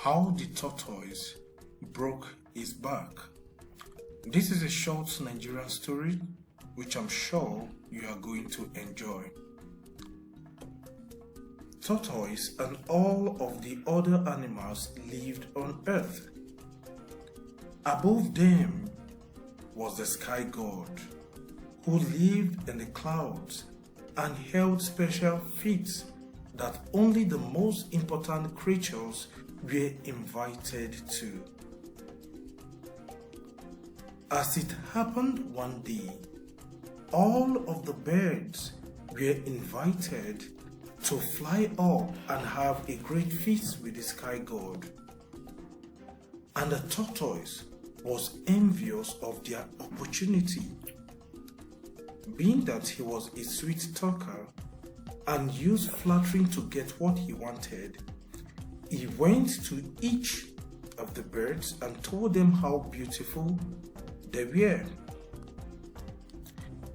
How the tortoise broke his back. This is a short Nigerian story which I'm sure you are going to enjoy. Tortoise and all of the other animals lived on earth. Above them was the sky god, who lived in the clouds and held special feats that only the most important creatures were invited to. As it happened one day, all of the birds were invited to fly up and have a great feast with the sky god. And the tortoise was envious of their opportunity. Being that he was a sweet talker and used flattering to get what he wanted, he went to each of the birds and told them how beautiful they were.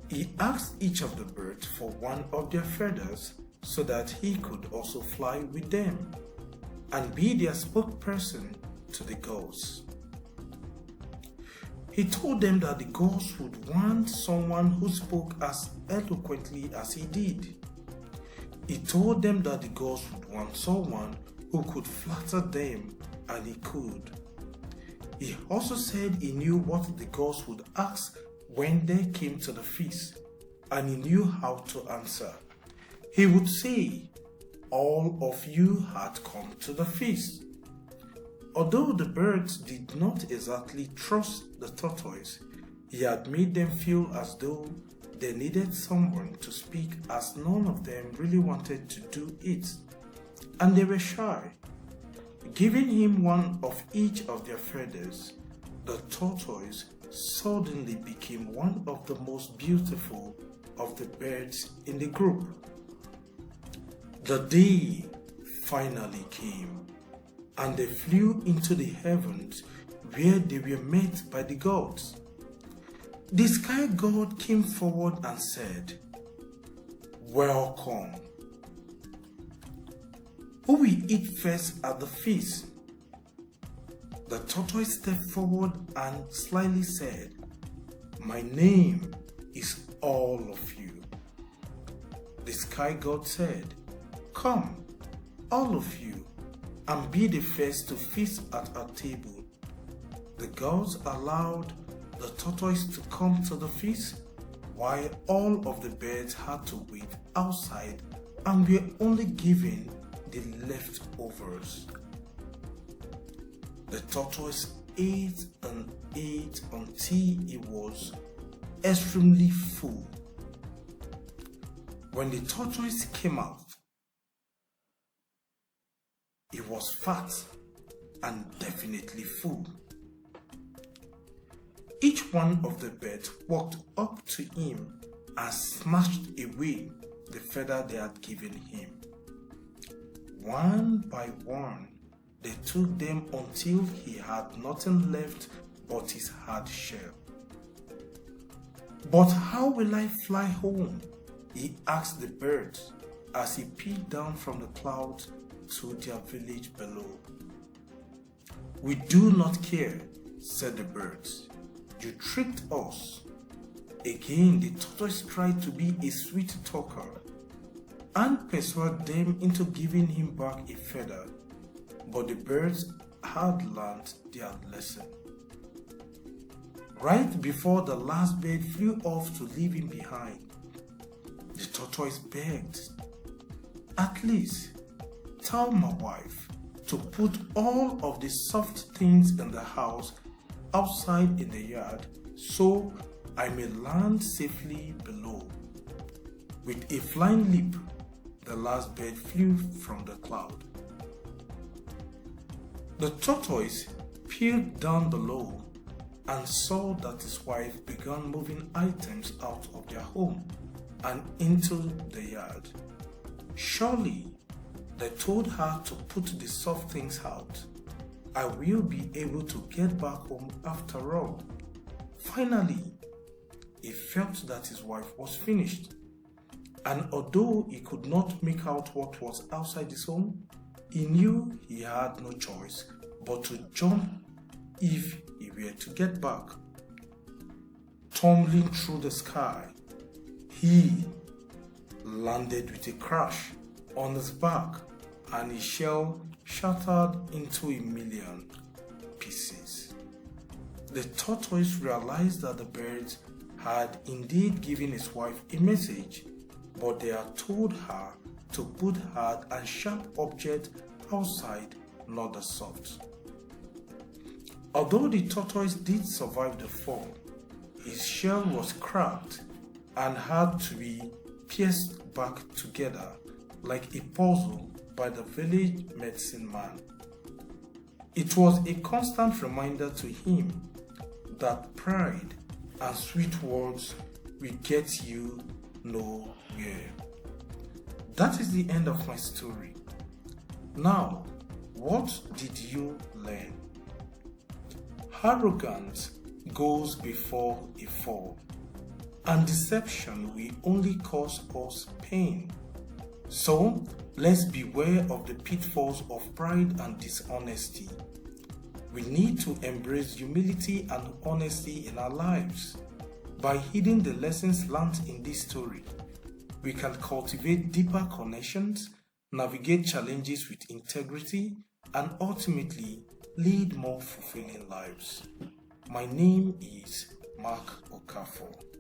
He asked each of the birds for one of their feathers so that he could also fly with them and be their spokesperson to the gulls. He told them that the gulls would want someone who spoke as eloquently as he did. He told them that the gulls would want someone who could flatter them, and he could. He also said he knew what the gulls would ask when they came to the feast, and he knew how to answer. He would say, "All of you had come to the feast." Although the birds did not exactly trust the tortoise, he had made them feel as though they needed someone to speak, as none of them really wanted to do it, and they were shy. Giving him one of each of their feathers, the tortoise suddenly became one of the most beautiful of the birds in the group. The day finally came, and they flew into the heavens where they were met by the gods. The sky god came forward and said, "Welcome. Who will eat first at the feast?" The tortoise stepped forward and slyly said, "My name is all of you." The sky god said, "Come, all of you, and be the first to feast at our table." The gods allowed the tortoise to come to the feast, while all of the birds had to wait outside and were only given the leftovers. The tortoise ate and ate until he was extremely full. When the tortoise came out, he was fat and definitely full. Each one of the birds walked up to him and snatched away the feather they had given him. One by one, they took them until he had nothing left but his hard shell. "But how will I fly home?" he asked the birds as he peeped down from the clouds to their village below. "We do not care," said the birds. "You tricked us." Again, the tortoise tried to be a sweet talker and persuade them into giving him back a feather, but the birds had learned their lesson. Right before the last bird flew off to leave him behind, the tortoise begged, "At least tell my wife to put all of the soft things in the house outside in the yard so I may land safely below." With a flying leap, the last bird flew from the cloud. The tortoise peered down below and saw that his wife began moving items out of their home and into the yard. Surely, they told her to put the soft things out. I will be able to get back home after all. Finally, he felt that his wife was finished, and although he could not make out what was outside his home, He knew he had no choice but to jump if he were to get back. Tumbling through the sky, he landed with a crash on his back, and his shell shattered into a million pieces. The tortoise realized that the birds had indeed given his wife a message, but they had told her to put hard and sharp objects outside, not the soft. Although the tortoise did survive the fall, his shell was cracked and had to be pieced back together like a puzzle by the village medicine man. It was a constant reminder to him that pride and sweet words will get you nowhere. That is the end of my story. Now, what did you learn? Arrogance goes before a fall, and deception will only cause us pain. So, let's beware of the pitfalls of pride and dishonesty. We need to embrace humility and honesty in our lives. By heeding the lessons learned in this story, we can cultivate deeper connections, navigate challenges with integrity, and ultimately lead more fulfilling lives. My name is Mark Okafor.